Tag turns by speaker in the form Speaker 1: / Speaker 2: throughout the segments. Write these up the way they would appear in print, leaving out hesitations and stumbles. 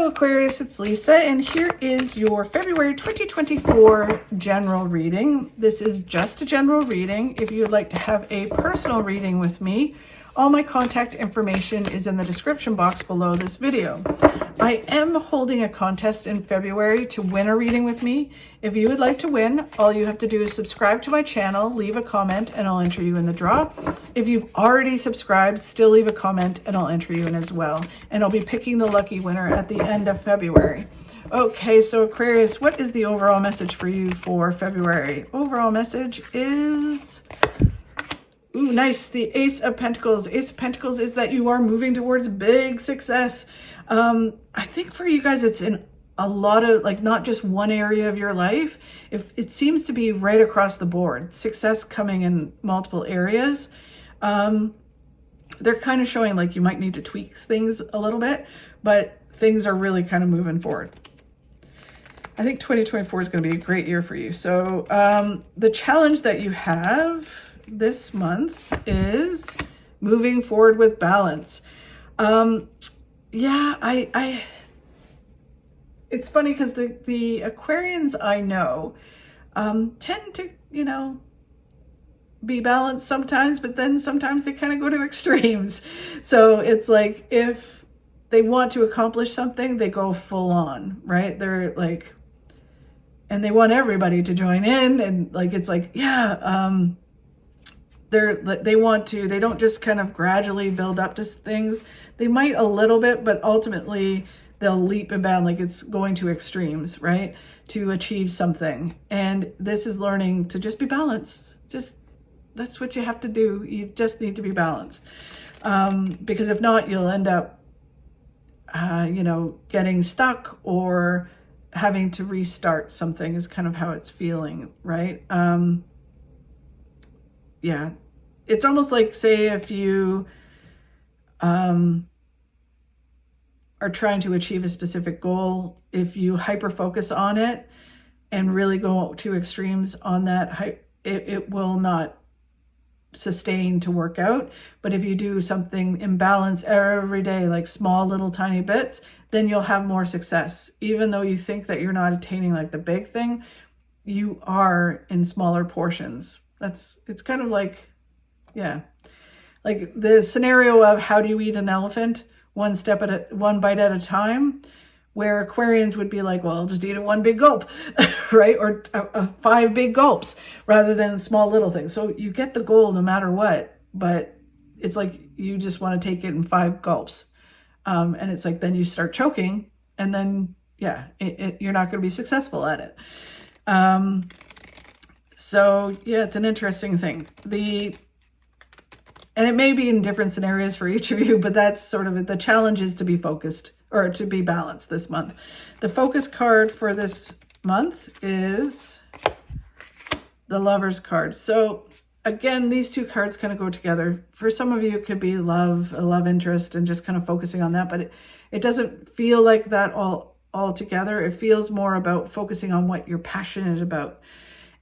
Speaker 1: Hello Aquarius, it's Lisa, and here is your February 2024 general reading. This is just a general reading. If you'd like to have a personal reading with me, all my contact information is in the description box below this video. I am holding a contest in February to win a reading with me. If you would like to win, all you have to do is subscribe to my channel, leave a comment, and I'll enter you in the draw. If you've already subscribed, still leave a comment and I'll enter you in as well. And I'll be picking the lucky winner at the end of February. Okay, so Aquarius, what is the overall message for you for February? Overall message is... Ooh, nice. The Ace of Pentacles. Ace of Pentacles is that you are moving towards big success. I think for you guys, it's in a lot of, like, not just one area of your life. If it seems to be right across the board, success coming in multiple areas. They're kind of showing like you might need to tweak things a little bit, but things are really kind of moving forward. I think 2024 is going to be a great year for you. So the challenge that you have this month is moving forward with balance. Yeah, it's funny because the Aquarians I know tend to, you know, be balanced sometimes, but then sometimes they kind of go to extremes. So it's like if they want to accomplish something, they go full on, right? They're like, and they want everybody to join in, and like it's like, yeah, they don't just kind of gradually build up to things. They might a little bit, but ultimately they'll leap and bound, like it's going to extremes, right? To achieve something. And this is learning to just be balanced. That's what you have to do. You just need to be balanced. Because if not, you'll end up, getting stuck or having to restart something is kind of how it's feeling, right? Yeah. It's almost like, say, if you are trying to achieve a specific goal, if you hyper focus on it and really go to extremes on that, it will not sustain to work out. But if you do something in balance every day, like small little tiny bits, then you'll have more success. Even though you think that you're not attaining like the big thing, you are in smaller portions. It's kind of like, yeah, like the scenario of how do you eat an elephant, one bite at a time, where Aquarians would be like, well, I'll just eat it one big gulp, right? Or 5 big gulps rather than small little things. So you get the goal no matter what, but it's like you just want to take it in 5 gulps. And it's like, then you start choking and then, yeah, you're not going to be successful at it. So yeah, it's an interesting thing. And it may be in different scenarios for each of you, but that's sort of the challenge, is to be focused or to be balanced this month. The focus card for this month is the Lover's card. So again, these two cards kind of go together. For some of you, it could be love, a love interest, and just kind of focusing on that, but it doesn't feel like that all together. It feels more about focusing on what you're passionate about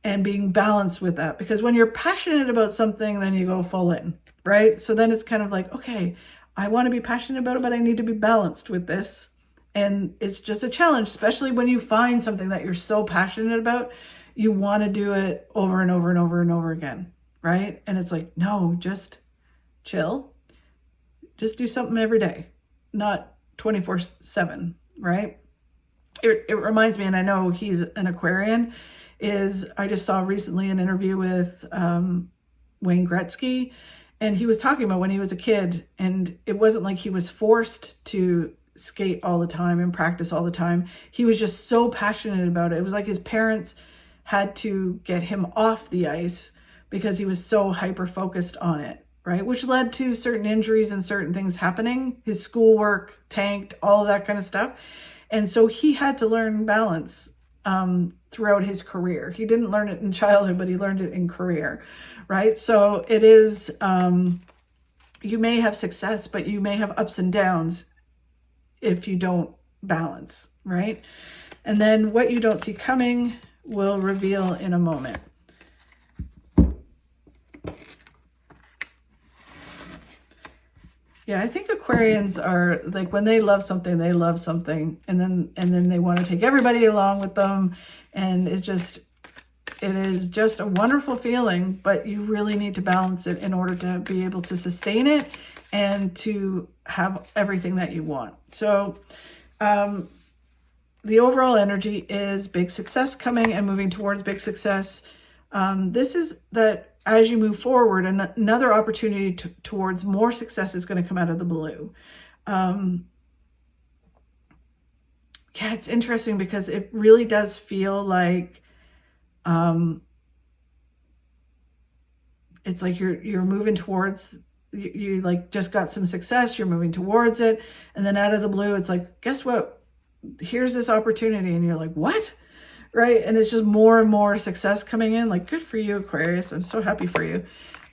Speaker 1: and being balanced with that. Because when you're passionate about something, then you go full in, right? So then it's kind of like, okay, I want to be passionate about it, but I need to be balanced with this. And it's just a challenge, especially when you find something that you're so passionate about, you want to do it over and over and over and over again, right? And it's like, no, just chill. Just do something every day, not 24/7, right? It reminds me, and I know he's an Aquarian, I just saw recently an interview with Wayne Gretzky, and he was talking about when he was a kid, and it wasn't like he was forced to skate all the time and practice all the time. He was just so passionate about it. It was like his parents had to get him off the ice because he was so hyper focused on it, right? Which led to certain injuries and certain things happening. His schoolwork tanked, all of that kind of stuff. And so he had to learn balance throughout his career. He didn't learn it in childhood, but he learned it in career, right? So it is, you may have success, but you may have ups and downs if you don't balance, right? And then what you don't see coming will reveal in a moment. Yeah, I think Aquarians are like, when they love something, and then they want to take everybody along with them, and it is just a wonderful feeling, but you really need to balance it in order to be able to sustain it and to have everything that you want. So the overall energy is big success coming and moving towards big success. This is that as you move forward, another opportunity towards more success is going to come out of the blue. Yeah, it's interesting because it really does feel like it's like you're moving towards, you like just got some success, you're moving towards it, and then out of the blue, it's like, guess what? Here's this opportunity, and you're like, what? Right? And it's just more and more success coming in. Like, good for you, Aquarius. I'm so happy for you.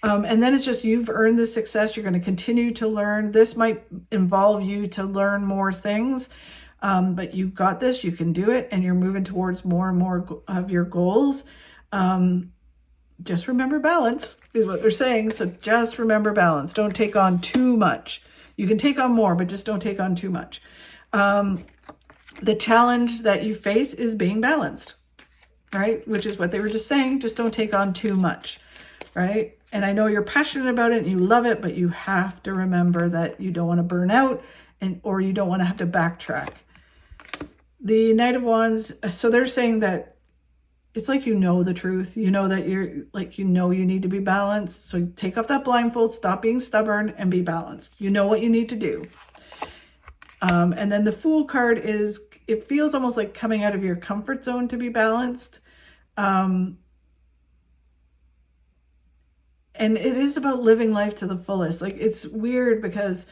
Speaker 1: And then it's just, you've earned this success. You're going to continue to learn. This might involve you to learn more things, but you got this. You can do it, and you're moving towards more and more of your goals. Just remember balance is what they're saying. So just remember balance. Don't take on too much. You can take on more, but just don't take on too much. The challenge that you face is being balanced, right? Which is what they were just saying. Just don't take on too much, right? And I know you're passionate about it and you love it, but you have to remember that you don't want to burn out, or you don't want to have to backtrack. The Knight of Wands, so they're saying that it's like, you know the truth. You know that you're like, you need to be balanced. So take off that blindfold, stop being stubborn, and be balanced. You know what you need to do. And then the Fool card is, it feels almost like coming out of your comfort zone to be balanced. And it is about living life to the fullest. Like, it's weird because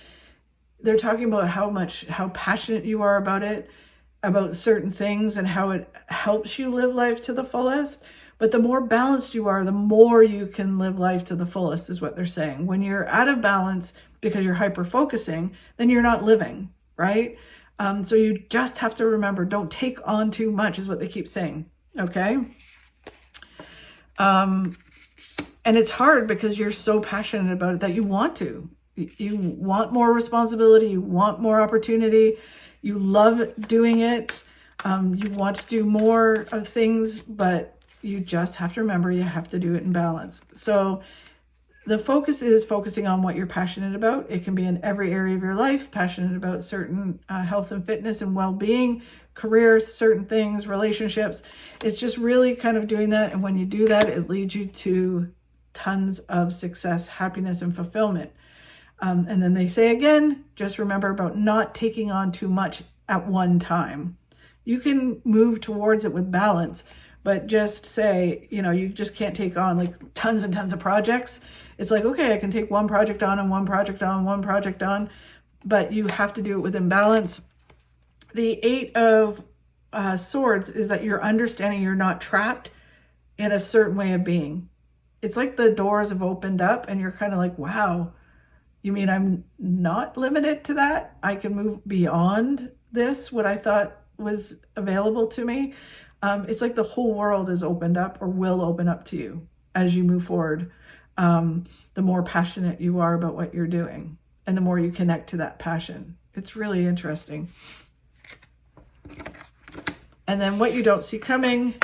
Speaker 1: they're talking about how passionate you are about it, about certain things, and how it helps you live life to the fullest. But the more balanced you are, the more you can live life to the fullest, is what they're saying. When you're out of balance because you're hyper focusing, then you're not living, right? So you just have to remember, don't take on too much, is what they keep saying. Okay. And it's hard because you're so passionate about it that you want more responsibility. You want more opportunity. You love doing it. You want to do more of things, but you just have to remember, you have to do it in balance. So the focus is focusing on what you're passionate about. It can be in every area of your life, passionate about certain health and fitness and well-being, career, certain things, relationships. It's just really kind of doing that. And when you do that, it leads you to tons of success, happiness, and fulfillment. And then they say again, just remember about not taking on too much at one time. You can move towards it with balance, but just say, you just can't take on like tons and tons of projects. It's like, okay, I can take one project on and one project on, one project on, but you have to do it within balance. The Eight of Swords is that you're understanding you're not trapped in a certain way of being. It's like the doors have opened up and you're kind of like, wow, you mean I'm not limited to that? I can move beyond this, what I thought was available to me. It's like the whole world is opened up, or will open up to you as you move forward. The more passionate you are about what you're doing, and the more you connect to that passion. It's really interesting. And then what you don't see coming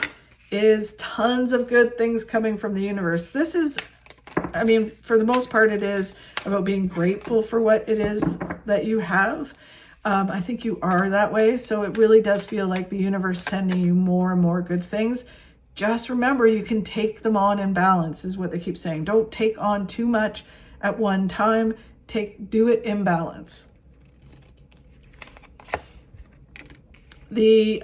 Speaker 1: is tons of good things coming from the universe. This is, for the most part, it is about being grateful for what it is that you have. I think you are that way. So it really does feel like the universe sending you more and more good things. Just remember, you can take them on in balance, is what they keep saying. Don't take on too much at one time. Do it in balance. The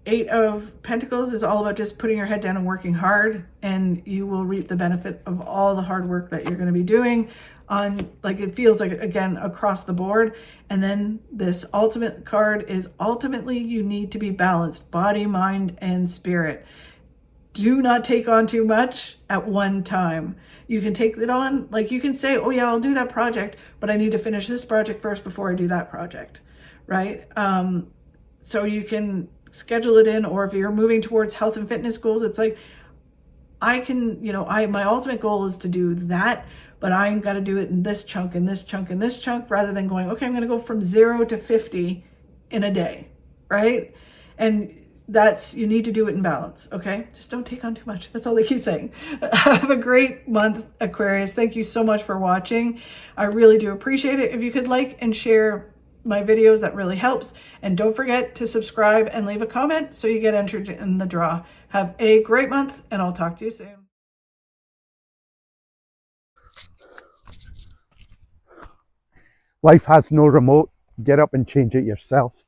Speaker 1: Eight of Pentacles is all about just putting your head down and working hard, and you will reap the benefit of all the hard work that you're going to be doing on, like, it feels like, again, across the board. And then this ultimate card is, ultimately you need to be balanced, body, mind, and spirit. Do not take on too much at one time. You can take it on, like, you can say, oh yeah, I'll do that project, but I need to finish this project first before I do that project, right? So you can schedule it in, or if you're moving towards health and fitness goals, it's like, I can, my ultimate goal is to do that, but I'm got to do it in this chunk and this chunk and this chunk, rather than going, okay, I'm going to go from 0 to 50 in a day, right? And that's, you need to do it in balance, okay? Just don't take on too much. That's all they keep saying. Have a great month, Aquarius. Thank you so much for watching. I really do appreciate it. If you could like and share my videos, that really helps. And don't forget to subscribe and leave a comment so you get entered in the draw. Have a great month, and I'll talk to you soon.
Speaker 2: Life has no remote. Get up and change it yourself.